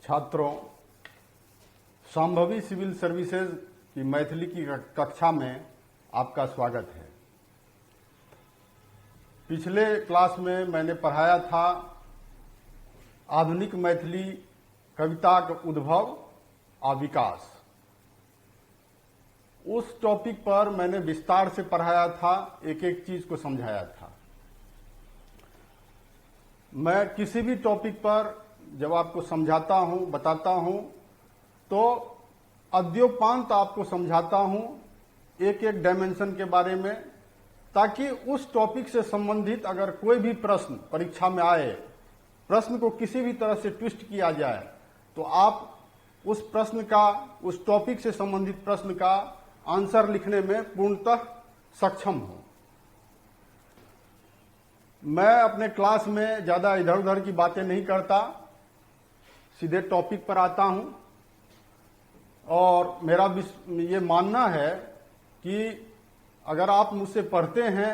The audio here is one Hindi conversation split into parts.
छात्रों, संभवी सिविल सर्विसेज की मैथिली की कक्षा में आपका स्वागत है। पिछले क्लास में मैंने पढ़ाया था आधुनिक मैथिली कविता का उद्भव और विकास। उस टॉपिक पर मैंने विस्तार से पढ़ाया था, एक एक चीज को समझाया था। मैं किसी भी टॉपिक पर जब आपको समझाता हूं, बताता हूं, तो अद्योपांत आपको समझाता हूं एक एक डायमेंशन के बारे में, ताकि उस टॉपिक से संबंधित अगर कोई भी प्रश्न परीक्षा में आए, प्रश्न को किसी भी तरह से ट्विस्ट किया जाए, तो आप उस प्रश्न का, उस टॉपिक से संबंधित प्रश्न का आंसर लिखने में पूर्णतः सक्षम हो। मैं अपने क्लास में ज्यादा इधर उधर की बातें नहीं करता, सीधे टॉपिक पर आता हूं। और मेरा ये मानना है कि अगर आप मुझसे पढ़ते हैं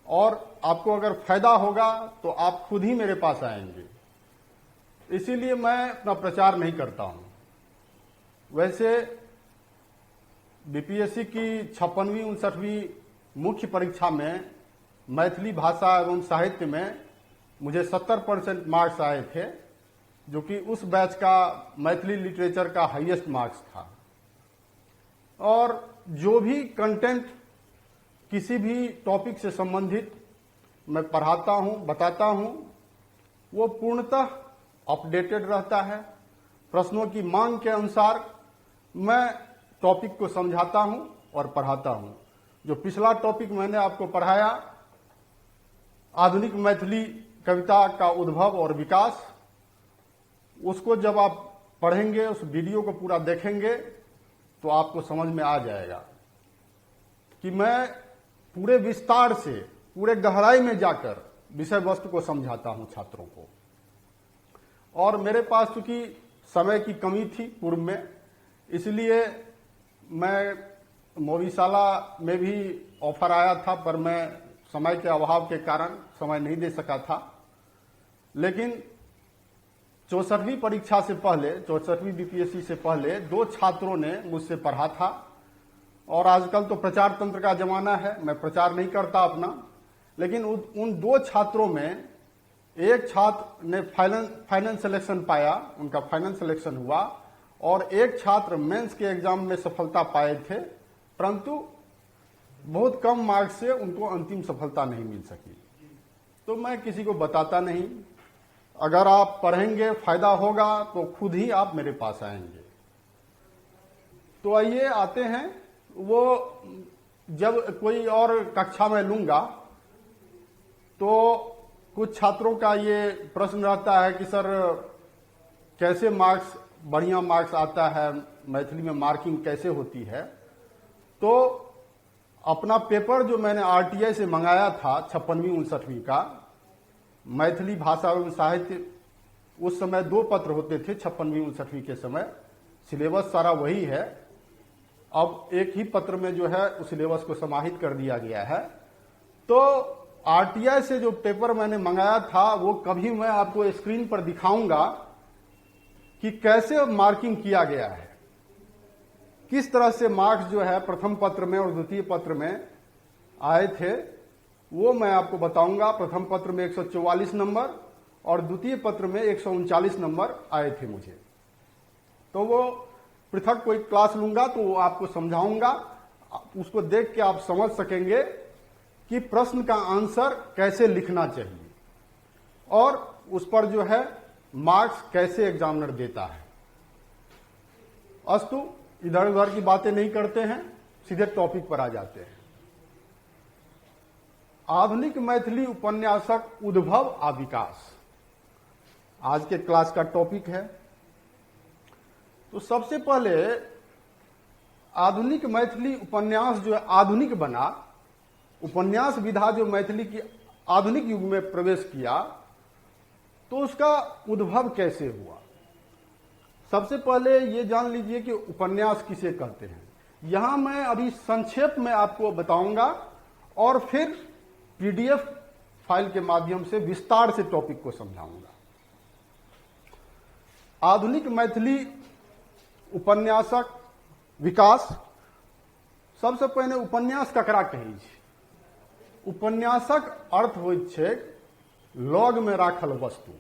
और आपको अगर फायदा होगा तो आप खुद ही मेरे पास आएंगे। इसीलिए मैं अपना प्रचार नहीं करता हूं। वैसे बीपीएससी की 56वीं 59वीं मुख्य परीक्षा में मैथिली भाषा एवं साहित्य में मुझे 70% मार्क्स आए थे, जो कि उस बैच का मैथिली लिटरेचर का हाईएस्ट मार्क्स था। और जो भी कंटेंट किसी भी टॉपिक से संबंधित मैं पढ़ाता हूं, बताता हूं, वो पूर्णतः अपडेटेड रहता है। प्रश्नों की मांग के अनुसार मैं टॉपिक को समझाता हूं और पढ़ाता हूं। जो पिछला टॉपिक मैंने आपको पढ़ाया, आधुनिक मैथिली कविता का उद्भव और विकास, उसको जब आप पढ़ेंगे, उस वीडियो को पूरा देखेंगे, तो आपको समझ में आ जाएगा कि मैं पूरे विस्तार से, पूरे गहराई में जाकर विषय वस्तु को समझाता हूं छात्रों को। और मेरे पास चूंकि समय की कमी थी पूर्व में, इसलिए मैं मोवीशाला में भी ऑफर आया था, पर मैं समय के अभाव के कारण समय नहीं दे सका था। लेकिन 64वीं परीक्षा से पहले, 64वीं बीपीएससी से पहले 2 छात्रों ने मुझसे पढ़ा था। और आजकल तो प्रचार तंत्र का जमाना है, मैं प्रचार नहीं करता अपना, लेकिन उन 2 छात्रों में एक छात्र ने फाइनल सिलेक्शन पाया, उनका फाइनल सिलेक्शन हुआ, और एक छात्र मेंस के एग्जाम में सफलता पाए थे, परंतु बहुत कम मार्क्स से उनको अंतिम सफलता नहीं मिल सकी। तो मैं किसी को बताता नहीं। अगर आप पढ़ेंगे, फायदा होगा, तो खुद ही आप मेरे पास आएंगे। तो आइए आते हैं, वो जब कोई और कक्षा में लूंगा तो कुछ छात्रों का ये प्रश्न रहता है कि सर कैसे मार्क्स, बढ़िया मार्क्स आता है, मैथिली में मार्किंग कैसे होती है। तो अपना पेपर जो मैंने आरटीआई से मंगाया था 56वीं 59वीं का मैथिली भाषा एवं साहित्य, उस समय 2 पत्र होते थे 56वीं 59वीं के समय, सिलेबस सारा वही है। अब एक ही पत्र में जो है उस सिलेबस को समाहित कर दिया गया है। तो आरटीआई से जो पेपर मैंने मंगाया था, वो कभी मैं आपको स्क्रीन पर दिखाऊंगा कि कैसे मार्किंग किया गया है, किस तरह से मार्क्स जो है प्रथम पत्र में और द्वितीय पत्र में आए थे, वो मैं आपको बताऊंगा। प्रथम पत्र में 144 नंबर और द्वितीय पत्र में 139 नंबर आए थे मुझे। तो वो पृथक कोई क्लास लूंगा तो वो आपको समझाऊंगा, उसको देख के आप समझ सकेंगे कि प्रश्न का आंसर कैसे लिखना चाहिए और उस पर जो है मार्क्स कैसे एग्जामिनर देता है। अस्तु, इधर उधर की बातें नहीं करते हैं, सीधे टॉपिक पर आ जाते हैं। आधुनिक मैथिली उपन्यासक उद्भव आ विकास आज के क्लास का टॉपिक है। तो सबसे पहले आधुनिक मैथिली उपन्यास जो आधुनिक बना, उपन्यास विधा जो मैथिली की आधुनिक युग में प्रवेश किया, तो उसका उद्भव कैसे हुआ। सबसे पहले ये जान लीजिए कि उपन्यास किसे कहते हैं। यहां मैं अभी संक्षेप में आपको बताऊंगा और फिर पीडीएफ फाइल के माध्यम से विस्तार से टॉपिक को समझाऊंगा। आधुनिक मैथिली उपन्यासक विकास। सबसे पहिने उपन्यास ककरा कहै छै? उपन्यासक अर्थ होइत छै लॉग में राखल वस्तु।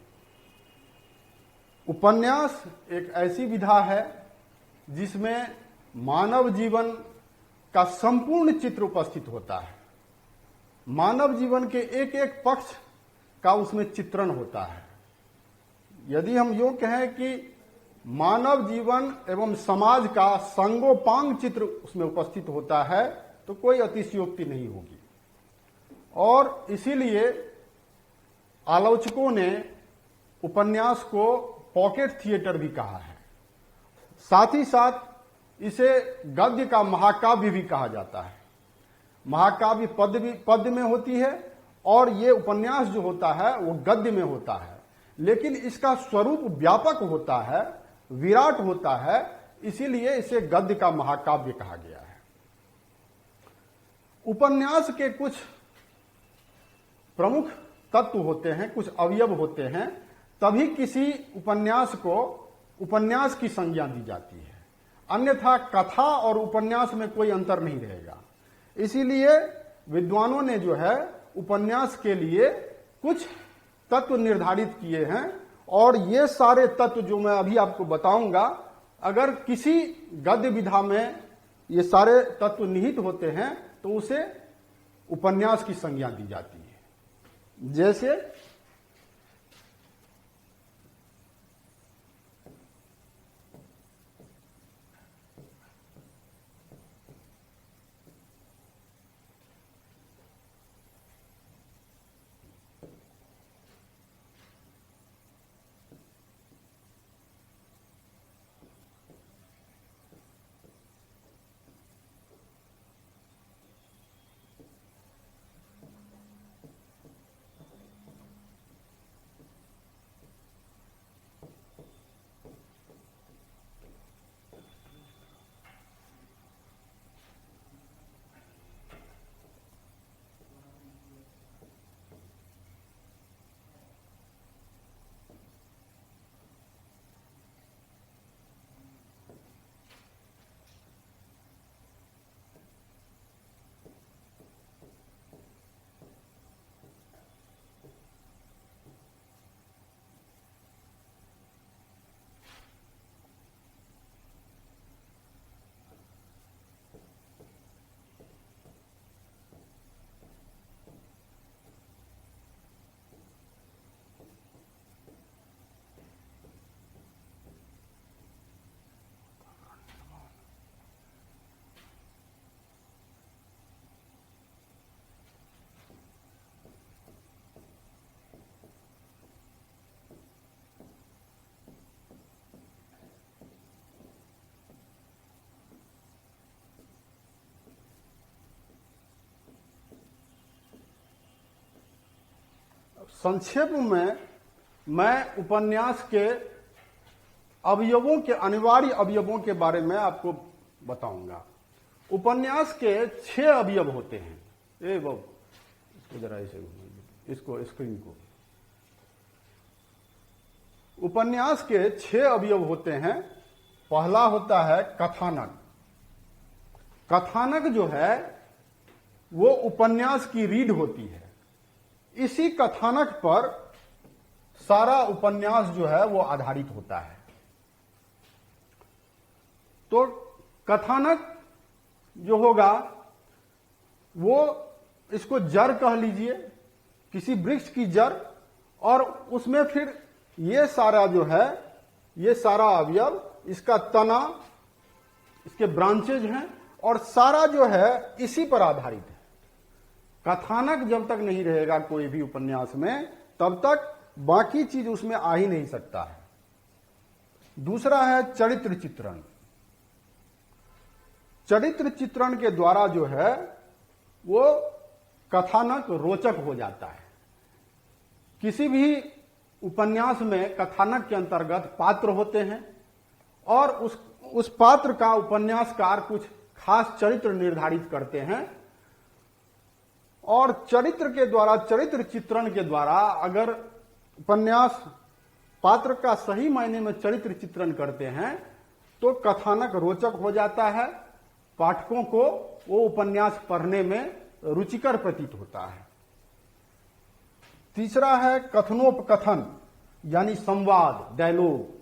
उपन्यास एक ऐसी विधा है जिसमें मानव जीवन का संपूर्ण चित्र उपस्थित होता है। मानव जीवन के एक एक पक्ष का उसमें चित्रण होता है। यदि हम यूं कहें कि मानव जीवन एवं समाज का संगोपांग चित्र उसमें उपस्थित होता है तो कोई अतिशयोक्ति नहीं होगी। और इसीलिए आलोचकों ने उपन्यास को पॉकेट थिएटर भी कहा है। साथ ही साथ इसे गद्य का महाकाव्य भी कहा जाता है। महाकाव्य पद्य में होती है और ये उपन्यास जो होता है वो गद्य में होता है, लेकिन इसका स्वरूप व्यापक होता है, विराट होता है, इसीलिए इसे गद्य का महाकाव्य कहा गया है। उपन्यास के कुछ प्रमुख तत्व होते हैं, कुछ अवयव होते हैं, तभी किसी उपन्यास को उपन्यास की संज्ञा दी जाती है। अन्यथा कथा और उपन्यास में कोई अंतर नहीं रहेगा। इसीलिए विद्वानों ने जो है उपन्यास के लिए कुछ तत्व निर्धारित किए हैं और ये सारे तत्व जो मैं अभी आपको बताऊंगा, अगर किसी गद्य विधा में ये सारे तत्व निहित होते हैं तो उसे उपन्यास की संज्ञा दी जाती है। जैसे संक्षेप में मैं उपन्यास के अवयवों के, अनिवार्य अवयवों के बारे में आपको बताऊंगा। उपन्यास के 6 अवयव होते हैं। ए बाबू, इसको जरा ऐसे घुमाइए, इसको स्क्रीन को। उपन्यास के 6 अवयव होते हैं। पहला होता है कथानक। कथानक जो है वो उपन्यास की रीढ़ होती है। इसी कथानक पर सारा उपन्यास जो है वो आधारित होता है। तो कथानक जो होगा वो, इसको जड़ कह लीजिए, किसी वृक्ष की जड़, और उसमें फिर ये सारा जो है, ये सारा अवयव, इसका तना, इसके ब्रांचेज हैं, और सारा जो है इसी पर आधारित है। कथानक जब तक नहीं रहेगा कोई भी उपन्यास में, तब तक बाकी चीज उसमें आ ही नहीं सकता है। दूसरा है चरित्र चित्रण। चरित्र चित्रण के द्वारा जो है वो कथानक रोचक हो जाता है। किसी भी उपन्यास में कथानक के अंतर्गत पात्र होते हैं और उस पात्र का उपन्यासकार कुछ खास चरित्र निर्धारित करते हैं, और चरित्र के द्वारा, चरित्र चित्रण के द्वारा अगर उपन्यास पात्र का सही मायने में चरित्र चित्रण करते हैं तो कथानक रोचक हो जाता है, पाठकों को वो उपन्यास पढ़ने में रुचिकर प्रतीत होता है। तीसरा है कथनोपकथन यानी संवाद, डायलॉग।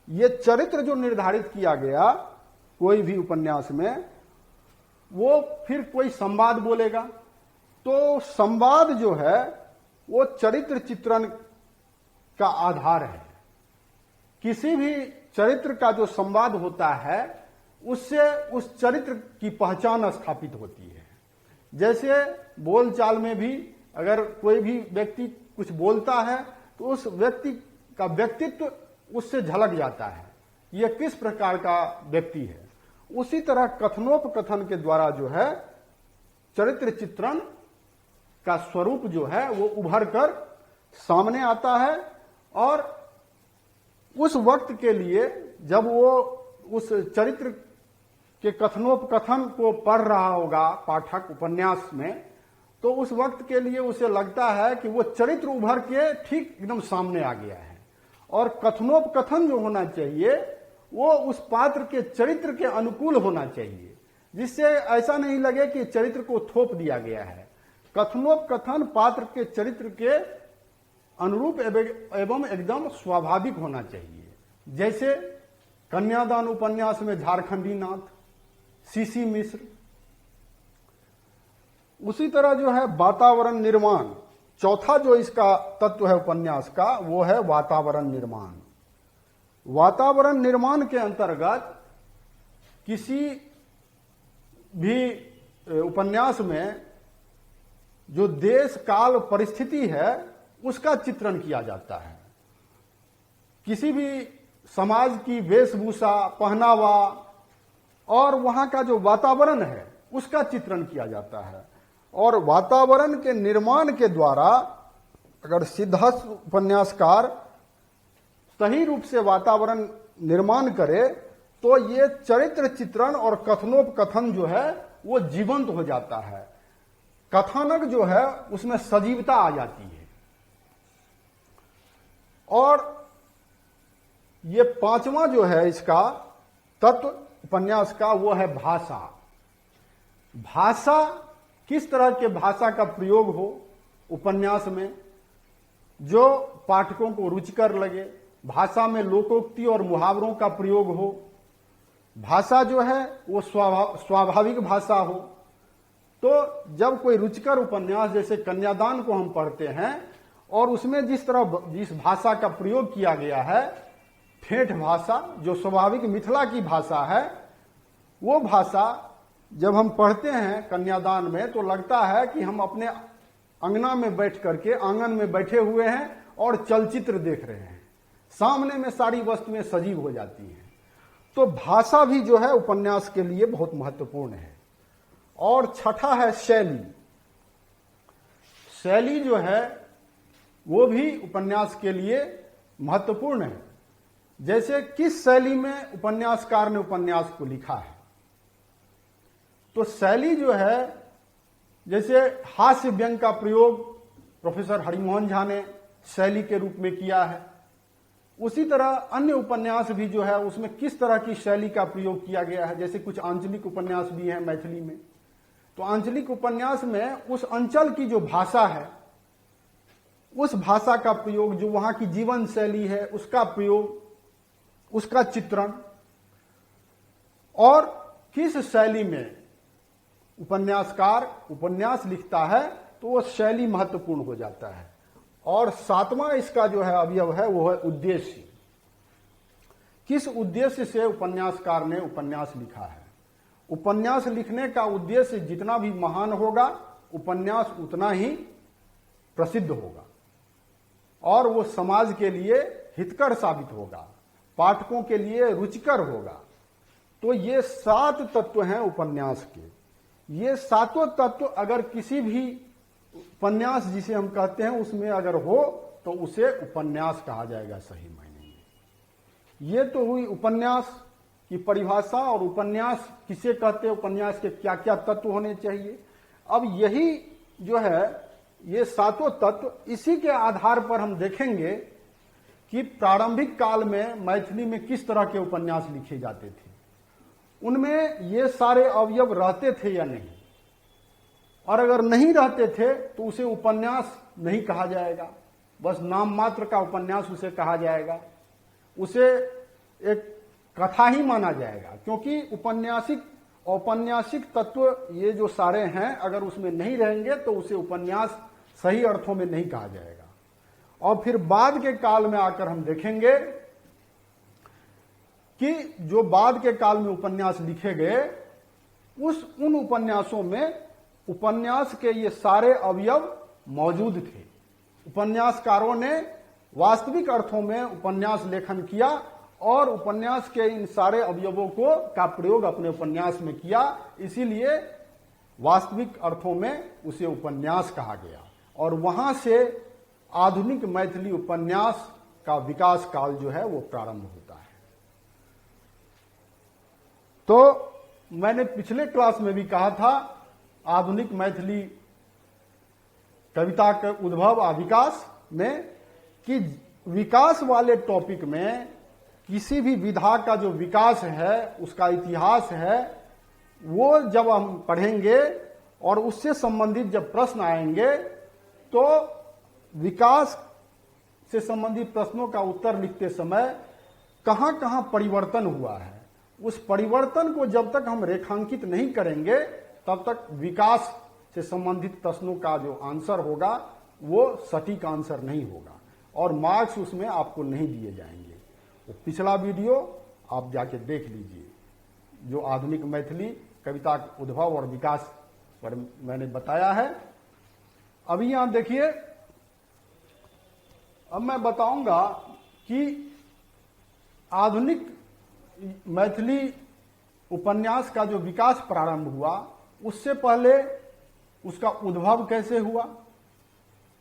ये चरित्र जो निर्धारित किया गया कोई भी उपन्यास में, वो फिर कोई संवाद बोलेगा, तो संवाद जो है वो चरित्र चित्रण का आधार है। किसी भी चरित्र का जो संवाद होता है उससे उस चरित्र की पहचान स्थापित होती है। जैसे बोलचाल में भी अगर कोई भी व्यक्ति कुछ बोलता है तो उस व्यक्ति का व्यक्तित्व उससे झलक जाता है, यह किस प्रकार का व्यक्ति है। उसी तरह कथनोपकथन के द्वारा जो है चरित्र चित्रण का स्वरूप जो है वो उभर कर सामने आता है, और उस वक्त के लिए जब वो उस चरित्र के कथनोपकथन को पढ़ रहा होगा पाठक उपन्यास में, तो उस वक्त के लिए उसे लगता है कि वो चरित्र उभर के ठीक एकदम सामने आ गया है। और कथनोपकथन जो होना चाहिए वो उस पात्र के चरित्र के अनुकूल होना चाहिए, जिससे ऐसा नहीं लगे कि चरित्र को थोप दिया गया है। कथनोपकथन पात्र के चरित्र के अनुरूप एवं एकदम स्वाभाविक होना चाहिए। जैसे कन्यादान उपन्यास में झारखंडी नाथ, सीसी मिश्र। उसी तरह जो है वातावरण निर्माण, चौथा जो इसका तत्व है उपन्यास का वो है वातावरण निर्माण। वातावरण निर्माण के अंतर्गत किसी भी उपन्यास में जो देश काल परिस्थिति है उसका चित्रण किया जाता है। किसी भी समाज की वेशभूषा, पहनावा और वहां का जो वातावरण है उसका चित्रण किया जाता है। और वातावरण के निर्माण के द्वारा अगर सिद्धहस्त उपन्यासकार सही रूप से वातावरण निर्माण करे तो ये चरित्र चित्रण और कथनोपकथन जो है वो जीवंत हो जाता है। कथानक जो है उसमें सजीवता आ जाती है। और ये पांचवा जो है इसका तत्व उपन्यास का वो है भाषा। भाषा, किस तरह के भाषा का प्रयोग हो उपन्यास में जो पाठकों को रुचिकर लगे, भाषा में लोकोक्ति और मुहावरों का प्रयोग हो, भाषा जो है वो स्वाभाविक भाषा हो। तो जब कोई रुचिकर उपन्यास जैसे कन्यादान को हम पढ़ते हैं और उसमें जिस भाषा का प्रयोग किया गया है, ठेठ भाषा जो स्वाभाविक मिथिला की भाषा है, वो भाषा जब हम पढ़ते हैं कन्यादान में तो लगता है कि हम अपने अंगना में बैठ करके आंगन में बैठे हुए हैं और चलचित्र देख रहे हैं, सामने में सारी वस्तुएं सजीव हो जाती हैं। तो भाषा भी जो है उपन्यास के लिए बहुत महत्वपूर्ण है। और छठा है शैली। शैली जो है वो भी उपन्यास के लिए महत्वपूर्ण है। जैसे किस शैली में उपन्यासकार ने उपन्यास को लिखा है, तो शैली जो है जैसे हास्य व्यंग का प्रयोग प्रोफेसर हरिमोहन झा ने शैली के रूप में किया है, उसी तरह अन्य उपन्यास भी जो है उसमें किस तरह की शैली का प्रयोग किया गया है। जैसे कुछ आंचलिक उपन्यास भी हैं मैथिली में, तो आंचलिक उपन्यास में उस अंचल की जो भाषा है उस भाषा का प्रयोग, जो वहां की जीवन शैली है उसका प्रयोग, उसका चित्रण, और किस शैली में उपन्यासकार उपन्यास लिखता है तो वो शैली महत्वपूर्ण हो जाता है। और सातवां इसका जो है अवयव है वो है उद्देश्य। किस उद्देश्य से उपन्यासकार ने उपन्यास लिखा है। उपन्यास लिखने का उद्देश्य जितना भी महान होगा उपन्यास उतना ही प्रसिद्ध होगा और वो समाज के लिए हितकर साबित होगा, पाठकों के लिए रुचिकर होगा। तो ये 7 तत्व हैं उपन्यास के। ये सातों तत्व अगर किसी भी उपन्यास जिसे हम कहते हैं उसमें अगर हो तो उसे उपन्यास कहा जाएगा सही मायने में। ये तो हुई उपन्यास की परिभाषा और उपन्यास किसे कहते हैं, उपन्यास के क्या क्या तत्व होने चाहिए। अब यही जो है ये सातों तत्व, इसी के आधार पर हम देखेंगे कि प्रारंभिक काल में मैथिली में किस तरह के उपन्यास लिखे जाते थे, उनमें ये सारे अवयव रहते थे या नहीं, और अगर नहीं रहते थे तो उसे उपन्यास नहीं कहा जाएगा, बस नाम मात्र का उपन्यास उसे कहा जाएगा, उसे एक कथा ही माना जाएगा। क्योंकि औपन्यासिक तत्व ये जो सारे हैं अगर उसमें नहीं रहेंगे तो उसे उपन्यास सही अर्थों में नहीं कहा जाएगा। और फिर बाद के काल में आकर हम देखेंगे कि जो बाद के काल में उपन्यास लिखे गए उन उपन्यासों में उपन्यास के ये सारे अवयव मौजूद थे। उपन्यासकारों ने वास्तविक अर्थों में उपन्यास लेखन किया और उपन्यास के इन सारे अवयवों का प्रयोग अपने उपन्यास में किया, इसीलिए वास्तविक अर्थों में उसे उपन्यास कहा गया। और वहां से आधुनिक मैथिली उपन्यास का विकास काल जो है वो प्रारंभ होता है। तो मैंने पिछले क्लास में भी कहा था, आधुनिक मैथिली कविता के उद्भव और विकास में, कि विकास वाले टॉपिक में किसी भी विधा का जो विकास है उसका इतिहास है वो जब हम पढ़ेंगे और उससे संबंधित जब प्रश्न आएंगे तो विकास से संबंधित प्रश्नों का उत्तर लिखते समय कहां कहां परिवर्तन हुआ है, उस परिवर्तन को जब तक हम रेखांकित नहीं करेंगे तब तक विकास से संबंधित प्रश्नों का जो आंसर होगा वो सटीक आंसर नहीं होगा और मार्क्स उसमें आपको नहीं दिए जाएंगे। तो पिछला वीडियो आप जाके देख लीजिए जो आधुनिक मैथिली कविता का उद्भव और विकास पर मैंने बताया है। अभी यहां देखिए, अब मैं बताऊंगा कि आधुनिक मैथिली उपन्यास का जो विकास प्रारंभ हुआ उससे पहले उसका उद्भव कैसे हुआ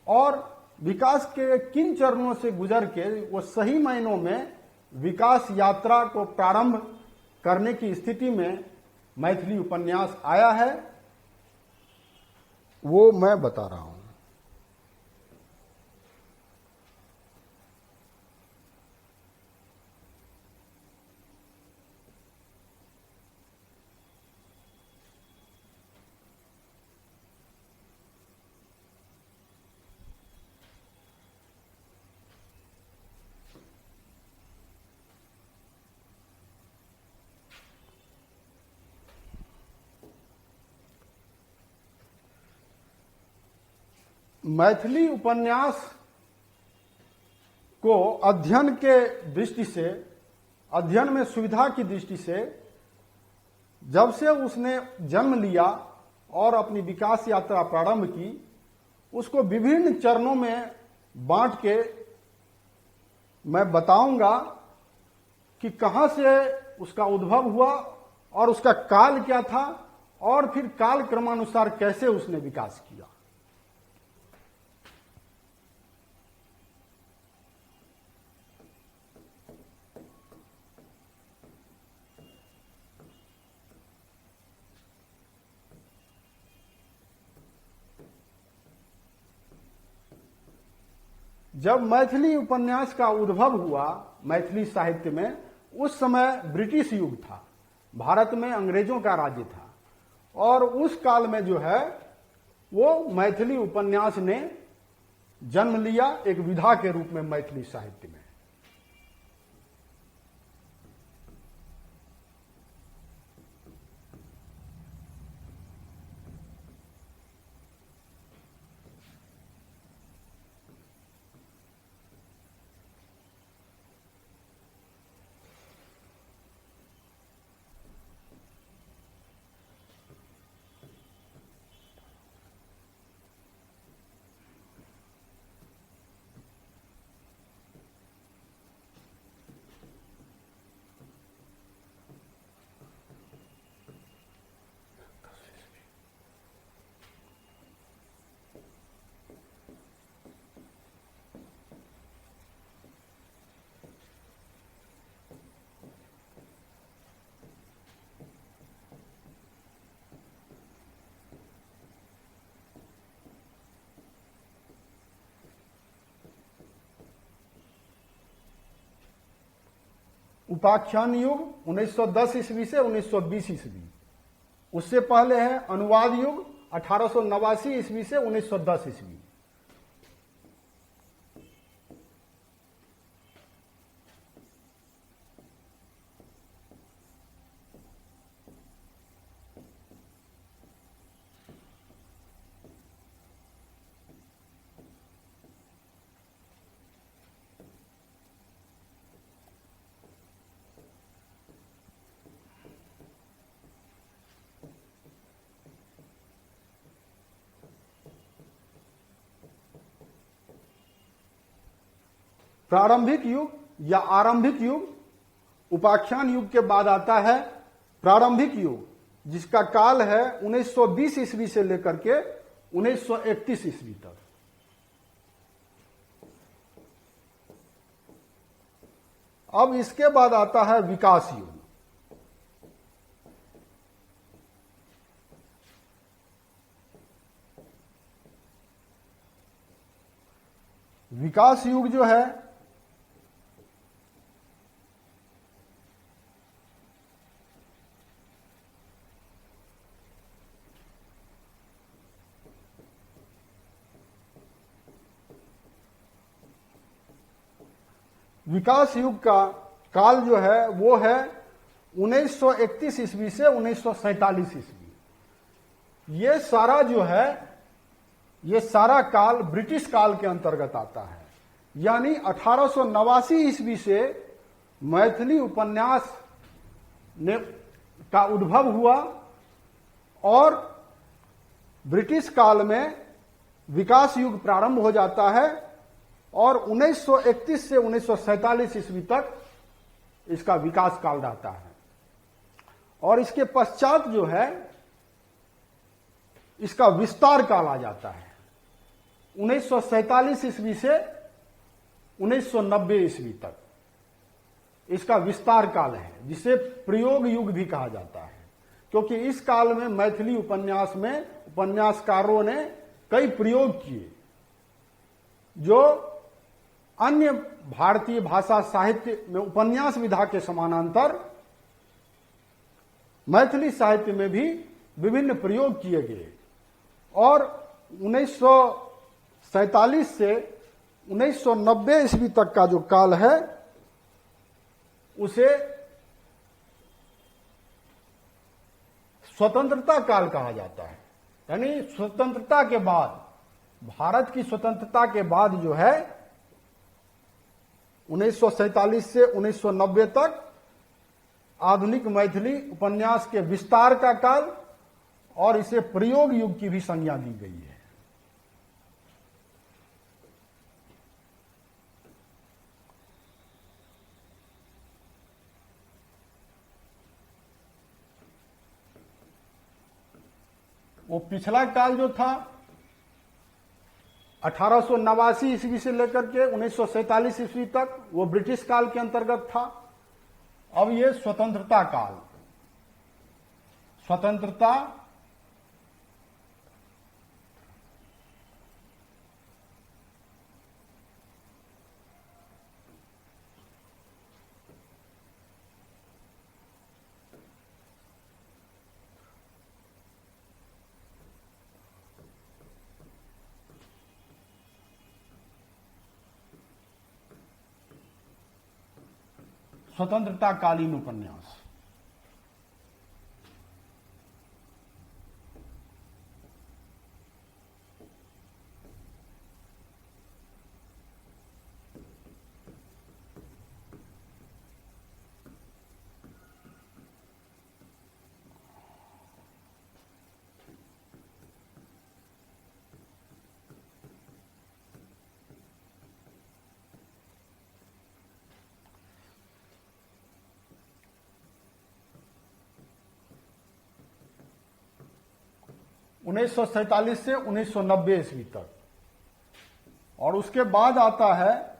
और विकास के किन चरणों से गुजर के वो सही मायनों में विकास यात्रा को प्रारंभ करने की स्थिति में मैथिली उपन्यास आया है, वो मैं बता रहा हूं। मैथिली उपन्यास को अध्ययन के दृष्टि से, अध्ययन में सुविधा की दृष्टि से जब से उसने जन्म लिया और अपनी विकास यात्रा प्रारंभ की, उसको विभिन्न चरणों में बांट के मैं बताऊंगा कि कहां से उसका उद्भव हुआ और उसका काल क्या था और फिर काल क्रमानुसार कैसे उसने विकास किया। जब मैथिली उपन्यास का उद्भव हुआ मैथिली साहित्य में, उस समय ब्रिटिश युग था, भारत में अंग्रेजों का राज्य था और उस काल में जो है वो मैथिली उपन्यास ने जन्म लिया एक विधा के रूप में मैथिली साहित्य में। उपाख्यान युग 1910 ईस्वी से 1920 ईस्वी। उससे पहले है अनुवाद युग 1889 ईस्वी से 1910 ईस्वी। प्रारंभिक युग या आरंभिक युग उपाख्यान युग के बाद आता है प्रारंभिक युग, जिसका काल है 1920 ईस्वी से लेकर के 1931 ईस्वी तक। अब इसके बाद आता है विकास युग। विकास युग जो है विकास युग का काल जो है वो है 1931 ईस्वी से 1947 ईस्वी। ये सारा जो है ये सारा काल ब्रिटिश काल के अंतर्गत आता है। यानी 1889 ईस्वी से मैथिली उपन्यास ने का उद्भव हुआ और ब्रिटिश काल में विकास युग प्रारंभ हो जाता है और 1931 से 1947 ईस्वी तक इसका विकास काल रहता है। और इसके पश्चात जो है इसका विस्तार काल आ जाता है 1947 ईस्वी से 1990 ईस्वी तक। इसका विस्तार काल है जिसे प्रयोग युग भी कहा जाता है, क्योंकि इस काल में मैथिली उपन्यास में उपन्यासकारों ने कई प्रयोग किए जो अन्य भारतीय भाषा साहित्य में उपन्यास विधा के समानांतर मैथिली साहित्य में भी विभिन्न प्रयोग किए गए। और 1947 से 1990 ईस्वी तक का जो काल है उसे स्वतंत्रता काल कहा जाता है। यानी स्वतंत्रता के बाद, भारत की स्वतंत्रता के बाद जो है 1947 से 1990 तक आधुनिक मैथिली उपन्यास के विस्तार का काल और इसे प्रयोग युग की भी संज्ञा दी गई है। वो पिछला काल जो था 1889 ईस्वी से लेकर के 1947 ईस्वी तक वो ब्रिटिश काल के अंतर्गत था। अब ये स्वतंत्रता काल, स्वतंत्रता स्वतंत्रता कालीन उपन्यास। उन्नीस सौ 1947 से 1990 ईस्वी तक। और उसके बाद आता है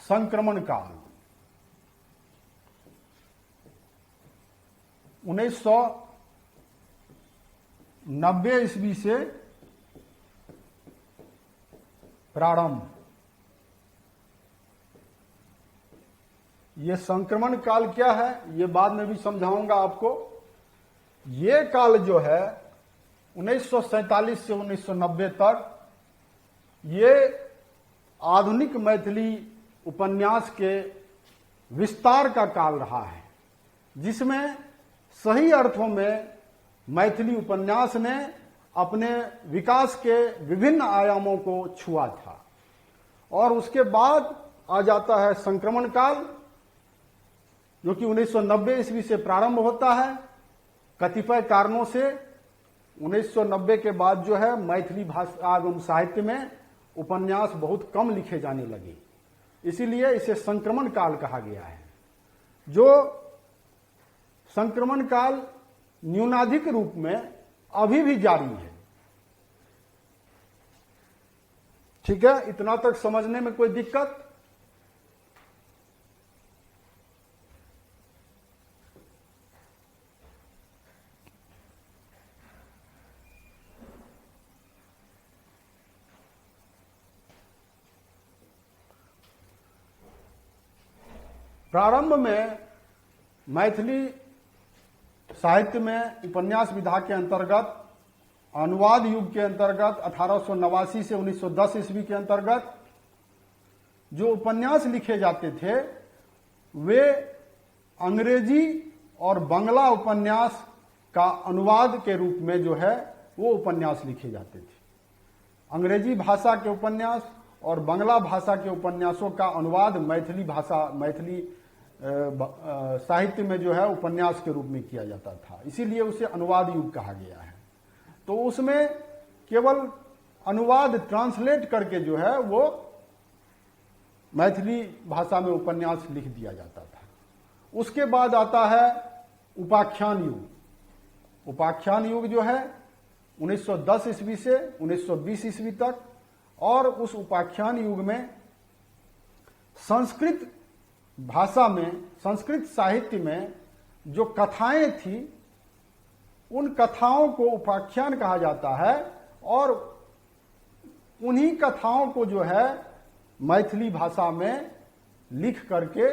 संक्रमण काल 1990 ईस्वी से प्रारंभ ये संक्रमण काल क्या है ये बाद में भी समझाऊंगा आपको। ये काल जो है 1947 से 1990 तक ये आधुनिक मैथिली उपन्यास के विस्तार का काल रहा है, जिसमें सही अर्थों में मैथिली उपन्यास ने अपने विकास के विभिन्न आयामों को छुआ था। और उसके बाद आ जाता है संक्रमण काल, जो कि 1990 ईस्वी से प्रारंभ होता है। कतिपय कारणों से 1990 के बाद जो है मैथिली भाषा एवं साहित्य में उपन्यास बहुत कम लिखे जाने लगे, इसीलिए इसे संक्रमण काल कहा गया है। जो संक्रमण काल न्यूनाधिक रूप में अभी भी जारी है। ठीक है, इतना तक समझने में कोई दिक्कत? प्रारंभ में मैथिली साहित्य में उपन्यास विधा के अंतर्गत अनुवाद युग के अंतर्गत 1889 से 1910 ईस्वी के अंतर्गत जो उपन्यास लिखे जाते थे वे अंग्रेजी और बांग्ला उपन्यास का अनुवाद के रूप में जो है वो उपन्यास लिखे जाते थे। अंग्रेजी भाषा के उपन्यास और बांग्ला भाषा के उपन्यासों का अनुवाद मैथिली साहित्य में जो है उपन्यास के रूप में किया जाता था, इसीलिए उसे अनुवाद युग कहा गया है। तो उसमें केवल अनुवाद ट्रांसलेट करके जो है वो मैथिली भाषा में उपन्यास लिख दिया जाता था। उसके बाद आता है उपाख्यान युग। उपाख्यान युग जो है 1910 ईस्वी से 1920 ईस्वी तक, और उस उपाख्यान युग में संस्कृत भाषा में, संस्कृत साहित्य में जो कथाएं थी उन कथाओं को उपाख्यान कहा जाता है, और उन्हीं कथाओं को जो है मैथिली भाषा में लिख करके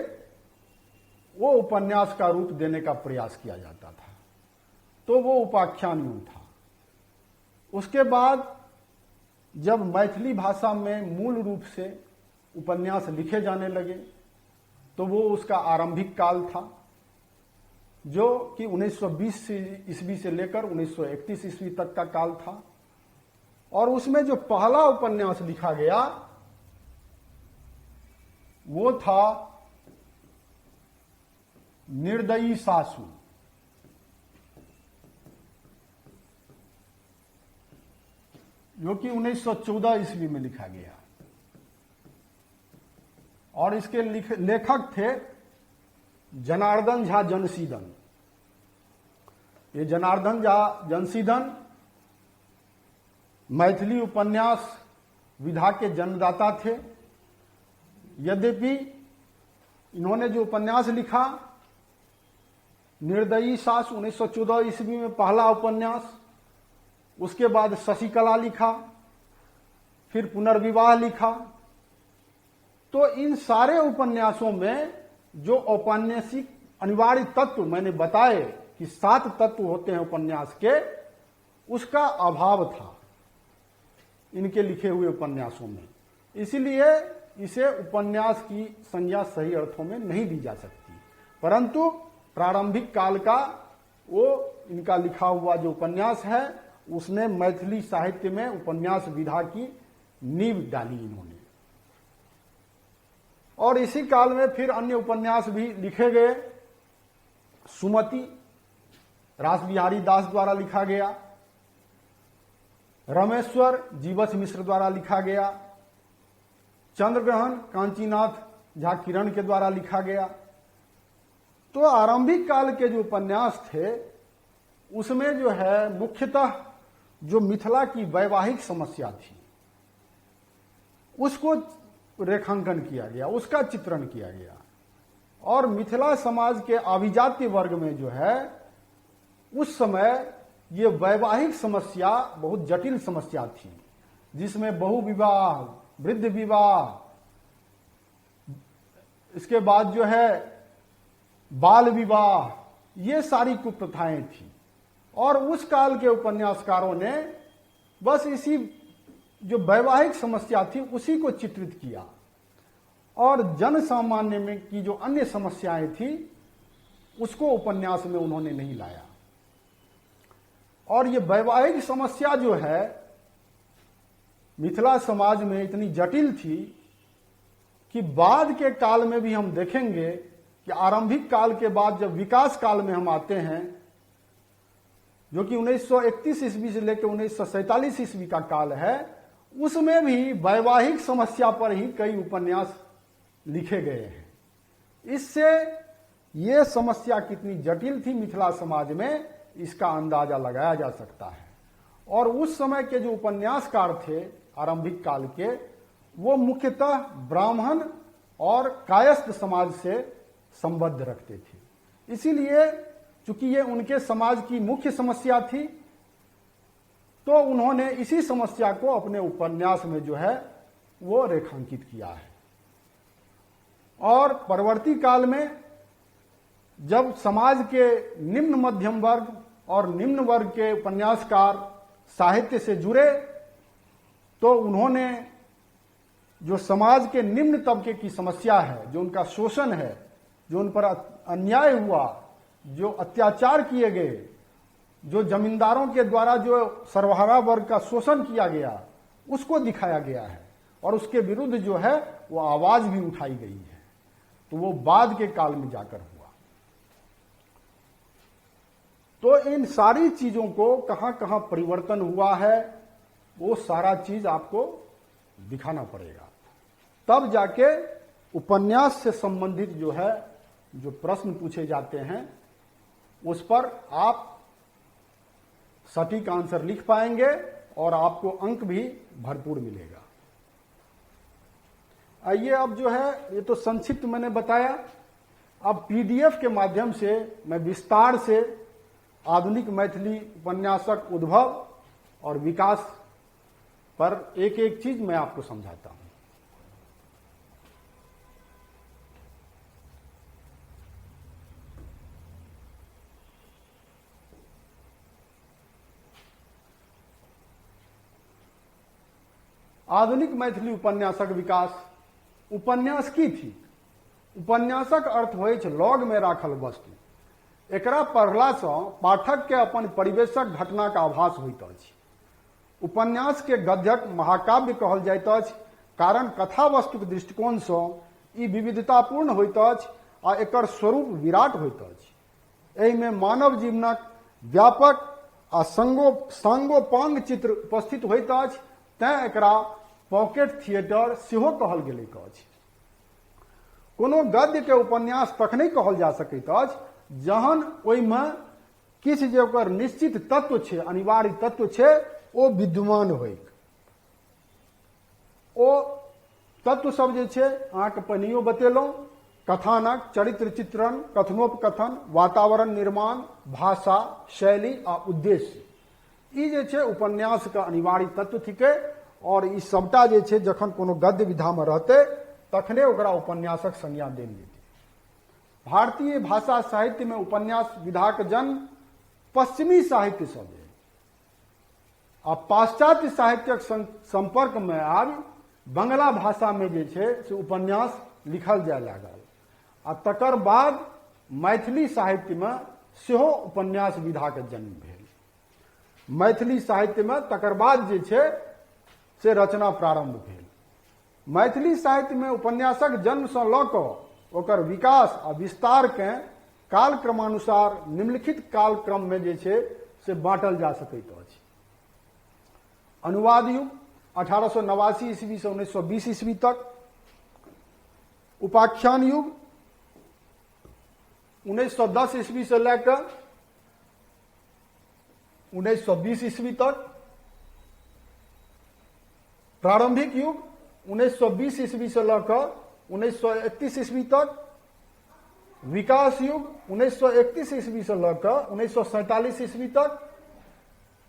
वो उपन्यास का रूप देने का प्रयास किया जाता था। तो वो उपाख्यान युग था। उसके बाद जब मैथिली भाषा में मूल रूप से उपन्यास लिखे जाने लगे तो वो उसका आरंभिक काल था, जो कि 1920 ईस्वी से लेकर 1931 ईस्वी तक का काल था। और उसमें जो पहला उपन्यास लिखा गया वो था निर्दयी सासू, जो कि 1914 ईस्वी में लिखा गया। और इसके लेखक थे जनार्दन झा जनसीदन। ये जनार्दन झा जनसीदन मैथिली उपन्यास विधा के जन्मदाता थे। यद्यपि इन्होंने जो उपन्यास लिखा, निर्दयी सास 1914 ईस्वी में पहला उपन्यास, उसके बाद शशिकला लिखा, फिर पुनर्विवाह लिखा। तो इन सारे उपन्यासों में जो औपन्यासिक अनिवार्य तत्व मैंने बताए कि 7 तत्व होते हैं उपन्यास के, उसका अभाव था इनके लिखे हुए उपन्यासों में। इसलिए इसे उपन्यास की संज्ञा सही अर्थों में नहीं दी जा सकती, परंतु प्रारंभिक काल का वो इनका लिखा हुआ जो उपन्यास है उसने मैथिली साहित्य में उपन्यास विधा की नींव डाली इन्होंने। और इसी काल में फिर अन्य उपन्यास भी लिखे गए। सुमति रासबिहारी दास द्वारा लिखा गया, रमेश्वर जीवछ मिश्र द्वारा लिखा गया, चंद्रग्रहण कांचीनाथ झा किरण के द्वारा लिखा गया। तो आरंभिक काल के जो उपन्यास थे उसमें जो है मुख्यतः जो मिथिला की वैवाहिक समस्या थी उसको रेखांकन किया गया, उसका चित्रण किया गया। और मिथिला समाज के अभिजात्य वर्ग में जो है उस समय ये वैवाहिक समस्या बहुत जटिल समस्या थी, जिसमें बहु विवाह, वृद्ध विवाह, इसके बाद जो है बाल विवाह, ये सारी कुप्रथाएं थी। और उस काल के उपन्यासकारों ने बस इसी जो वैवाहिक समस्या थी उसी को चित्रित किया, और जन सामान्य में की जो अन्य समस्याएं थी उसको उपन्यास में उन्होंने नहीं लाया। और ये वैवाहिक समस्या जो है मिथिला समाज में इतनी जटिल थी कि बाद के काल में भी हम देखेंगे कि आरंभिक काल के बाद जब विकास काल में हम आते हैं, जो कि 1931 ईस्वी से लेकर 1947 ईस्वी का काल है, उसमें भी वैवाहिक समस्या पर ही कई उपन्यास लिखे गए हैं। इससे ये समस्या कितनी जटिल थी मिथिला समाज में, इसका अंदाजा लगाया जा सकता है। और उस समय के जो उपन्यासकार थे आरंभिक काल के, वो मुख्यतः ब्राह्मण और कायस्थ समाज से संबद्ध रखते थे। इसीलिए चूंकि ये उनके समाज की मुख्य समस्या थी, तो उन्होंने इसी समस्या को अपने उपन्यास में जो है वो रेखांकित किया है। और परवर्ती काल में जब समाज के निम्न मध्यम वर्ग और निम्न वर्ग के उपन्यासकार साहित्य से जुड़े, तो उन्होंने जो समाज के निम्न तबके की समस्या है, जो उनका शोषण है, जो उन पर अन्याय हुआ, जो अत्याचार किए गए, जो जमींदारों के द्वारा जो सर्वहारा वर्ग का शोषण किया गया, उसको दिखाया गया है और उसके विरुद्ध जो है वो आवाज भी उठाई गई है। तो वो बाद के काल में जाकर हुआ। तो इन सारी चीजों को कहां कहां परिवर्तन हुआ है, वो सारा चीज आपको दिखाना पड़ेगा, तब जाके उपन्यास से संबंधित जो है जो प्रश्न पूछे जाते हैं उस पर आप सटीक आंसर लिख पाएंगे और आपको अंक भी भरपूर मिलेगा। आइए अब जो है, ये तो संक्षिप्त मैंने बताया, अब पीडीएफ के माध्यम से मैं विस्तार से आधुनिक मैथिली उपन्यासक उद्भव और विकास पर एक एक चीज मैं आपको समझाता हूं। आधुनिक मैथिली उपन्यासक विकास उपन्यास की थी। उपन्यासक अर्थ होइत छै लॉग में राखल वस्तु। एकरा पढ़ला सँ पाठक के अपन परिवेशक घटना का आभास होइत अछि। उपन्यास के गद्यक महाकाव्य कहल जाइत अछि, कारण कथा वस्तुक दृष्टिकोण सँ ई विविधतापूर्ण होइत अछि आ एकर स्वरूप विराट होइत अछि। एहि में मानव जीवनक व्यापक आ सांगोपांग चित्र उपस्थित होइत अछि, तें एकरा पॉकेट थिएटर सेहो कहल गेलैक अछि। कोनो गद्य के उपन्यास तखने कहल जा सकैत अछि जहन ओहिमे किछु जे ओकर निश्चित तत्व छै, अनिवार्य तत्व छै, ओ विद्यमान होइक। ओ तत्व सब जे छै अहाँके पहिनेयो बतेलहुं, कथानक, चरित्र चित्रण, कथनोपकथन, वातावरण निर्माण, भाषा, शैली आ उद्देश्य, ई जे छै उपन्यास का अनिवार्य तत्व थिकै। और ई सबटा जे छै जखन कोनो गद्य विधा में रहतै तखने ओकरा उपन्यासक संज्ञा देल जेतै। भारतीय भाषा साहित्य में उपन्यास विधा के जन्म पश्चिमी साहित्य से भेल आ पाश्चात्य साहित्यक संपर्क में आब बंगला भाषा में जे छै से उपन्यास लिखल जाय लागल आ तकर बाद मैथिली साहित्य में सेहो उपन्यास विधा के जन्म भेल। मैथिली साहित्य में तकर बाद जे छै से रचना प्रारंभ भेल। मैथिली साहित्य में उपन्यासक जन्म से लऽ कऽ ओकर विकास आ विस्तार के कालक्रमानुसार निम्नलिखित कालक्रम में जे छै से बांटल जा सकैत अछि। अनुवाद युग 1889 ईस्वी से 1920 ईस्वी तक, उपाख्यान युग 1910 ईस्वी से लेकर 1920 ईस्वी तक, प्रारंभिक युग 1920 ईस्वी से लेकर 1931 ईस्वी तक, विकास युग 1931 ईस्वी से लेकर 1947 ईस्वी तक,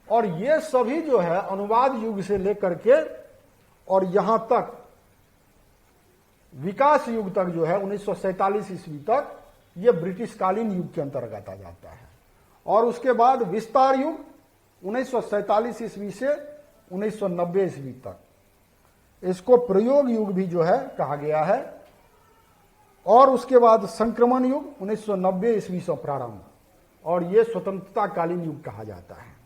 और ये सभी जो है अनुवाद युग से लेकर के और यहां तक विकास युग तक जो है 1947 ईस्वी तक, ये ब्रिटिशकालीन युग के अंतर्गत आ जाता है। और उसके बाद विस्तार युग 1947 ईस्वी से 1990 ईस्वी तक, इसको प्रयोग युग भी जो है कहा गया है। और उसके बाद संक्रमण युग 1990 ईस्वी से प्रारंभ, और ये स्वतंत्रता कालीन युग कहा जाता है।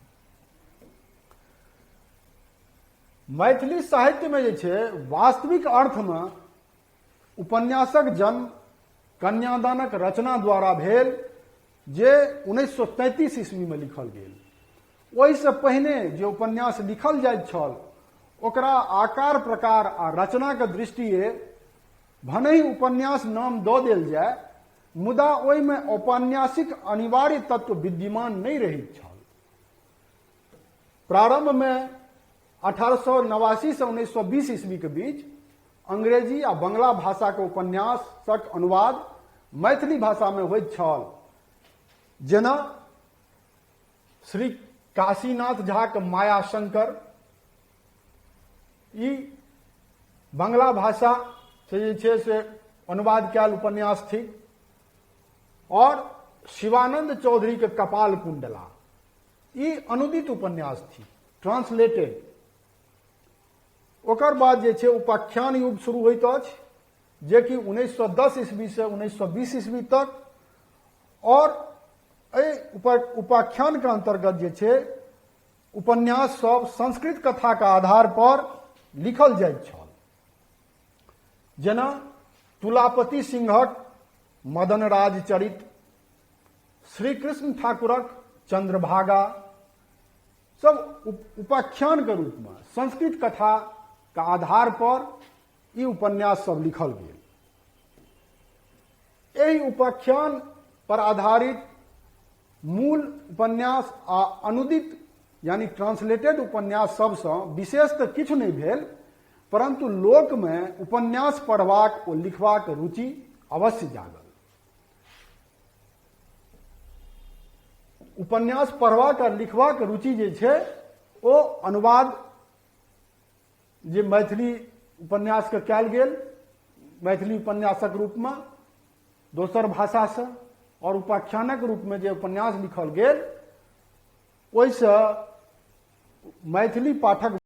मैथिली साहित्य में जे छे वास्तविक अर्थ में उपन्यासक जन्म कन्यादानक रचना द्वारा भेल, जे 1933 ईस्वी में लिखल गेल। ओहि से पहिने जे उपन्यास लिखल जाइत छल ओकरा आकार प्रकार आ रचना के दृष्टिए भनहि उपन्यास नाम दऽ देल जाय, मुदा ओहि में औपन्यासिक अनिवार्य तत्व विद्यमान नहीं रहैत छल। प्रारंभ में 1889 से 1920 ईस्वी के बीच अंग्रेजी आ बंगला भाषा के उपन्यासक अनुवाद मैथिली भाषा में होइत छल, जेना श्री काशीनाथ झा के माया शंकर, ई बंगला भाषा से जे छै से अनुवाद कैल उपन्यास थी। और शिवानंद चौधरी के कपाल कुंडला, ई अनुदित उपन्यास थी, ट्रांसलेटेड। ओकर बाद जे छै उपाख्यान युग शुरू होइत अछि, जे कि 1910 ईस्वी से 1920 ईस्वी तक। और उपाख्यान के अंतर्गत जे छै उपन्यास सब संस्कृत कथा के आधार पर लिखल जाइत छल, जेना तुलापति सिंहक मदनराज चरित, श्री कृष्ण ठाकुरक चंद्रभागा, सब उपाख्यान के रूप में संस्कृत कथा का आधार पर ई उपन्यास सब लिखल गेल। एही उपाख्यान पर आधारित मूल उपन्यास आ अनुदित यानी ट्रांसलेटेड उपन्यास सबसँ विशेष तऽ किछु नहीं भेल, परंतु लोक में उपन्यास पढ़बाक ओ लिखबाक रुचि अवश्य जागल। उपन्यास पढ़बाक आ लिखबाक रुचि जे छै ओ अनुवाद जे मैथिली उपन्यास के कैल गेल, मैथिली उपन्यासक रूप में दोसर भाषा से, और उपाख्यानक रूप में जे उपन्यास लिखल गेल, ओहिसँ मैथिली पाठक